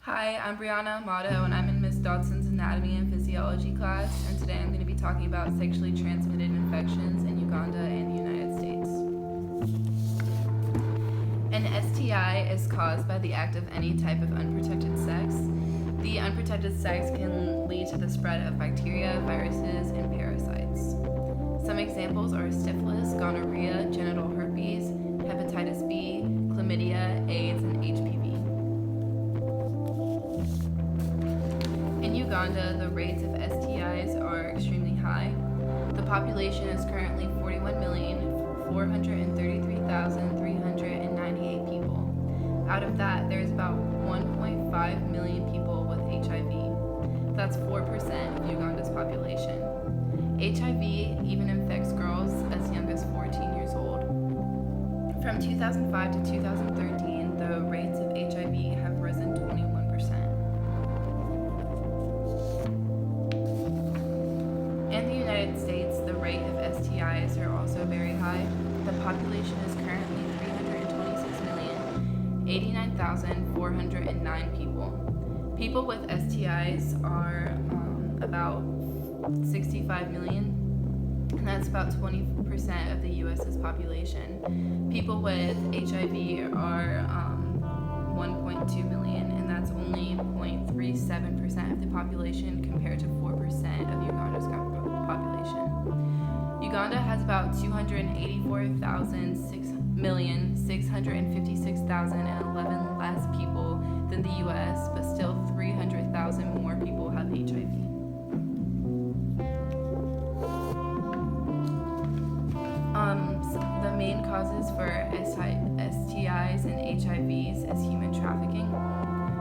Hi, I'm Brianna Amato, and I'm in Miss Dodson's Anatomy and Physiology class, and today I'm going to be talking about sexually transmitted infections in Uganda and the United States. An STI is caused by the act of any type of unprotected sex. The unprotected sex can lead to the spread of bacteria, viruses, and parasites. Some examples are syphilis, gonorrhea, genital herpes, hepatitis B, chlamydia, AIDS, and HPV. In Uganda, the rates of STIs are extremely high. The population is currently 41,433,398 people. Out of that, there's about 1.5 million people with HIV. That's 4% of Uganda's population. HIV even infects girls as young as 14 years old. From 2005 to 2013, the rates of HIV have risen 21%. In the United States, the rate of STIs are also very high. The population is currently 326,089,409 people. People with STIs are about 65 million, and that's about 20% of the U.S.'s population. People with HIV are 1.2 million, and that's only 0.37% of the population compared to 4% of Uganda's population. Uganda has about 284,656,011 less people than the U.S., but still 300,000 more people have HIV. The main causes for STIs and HIVs is human trafficking.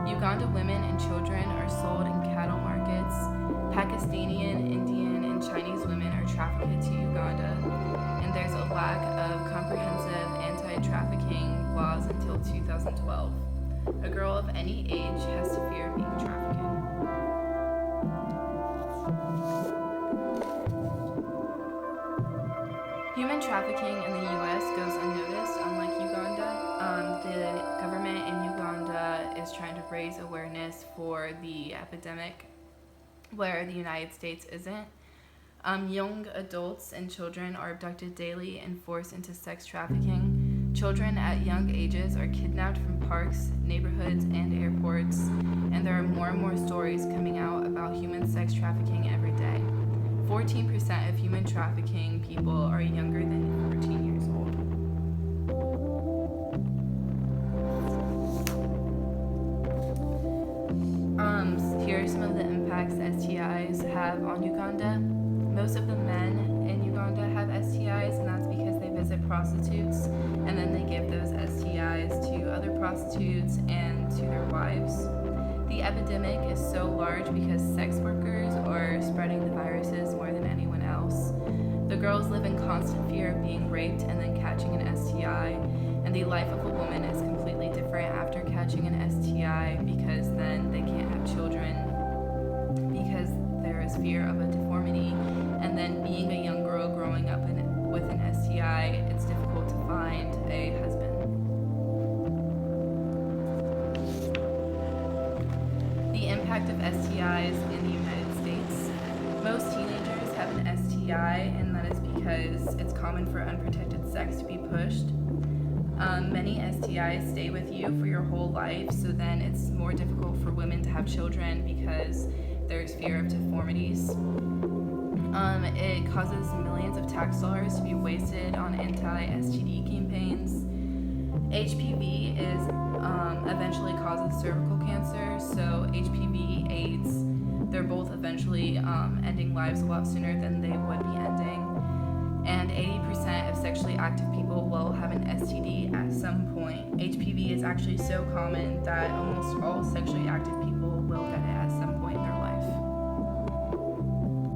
Uganda women and children are sold in cattle markets. Pakistani, Indian, and Chinese women are trafficked to Uganda, and there's a lack of comprehensive anti-trafficking laws until 2012. A girl of any age has to fear being trafficked. Human trafficking in the U.S. goes unnoticed, unlike Uganda. The government in Uganda is trying to raise awareness for the epidemic, where the United States isn't. Young adults and children are abducted daily and forced into sex trafficking. Children at young ages are kidnapped from parks, neighborhoods, and airports, and there are more and more stories coming out about human sex trafficking every day. 14% of human trafficking people are younger than 14 years old. Here are some of the impacts STIs have on Uganda. Most of the men in Uganda have STIs, and that's because they visit prostitutes, and then they give those STIs to other prostitutes and to their wives. The epidemic is so large because sex workers are spreading the viruses more than anyone else. The girls live in constant fear of being raped and then catching an STI, and the life of a woman is completely different after catching an STI because then they can't have children because there is fear of a deformity, and then being a young girl growing up with an STI, it's difficult to find a husband. The impact of STIs in the United States. Most teenagers have an STI, and that is because it's common for unprotected sex to be pushed. Many STIs stay with you for your whole life, so then it's more difficult for women to have children because there's fear of deformities. It causes millions of tax dollars to be wasted on anti-STD campaigns. HPV eventually causes cervical cancer, so HPV, AIDS, they're both eventually ending lives a lot sooner than they would be ending. And 80% of sexually active people will have an STD at some point. HPV is actually so common that almost all sexually active people will get it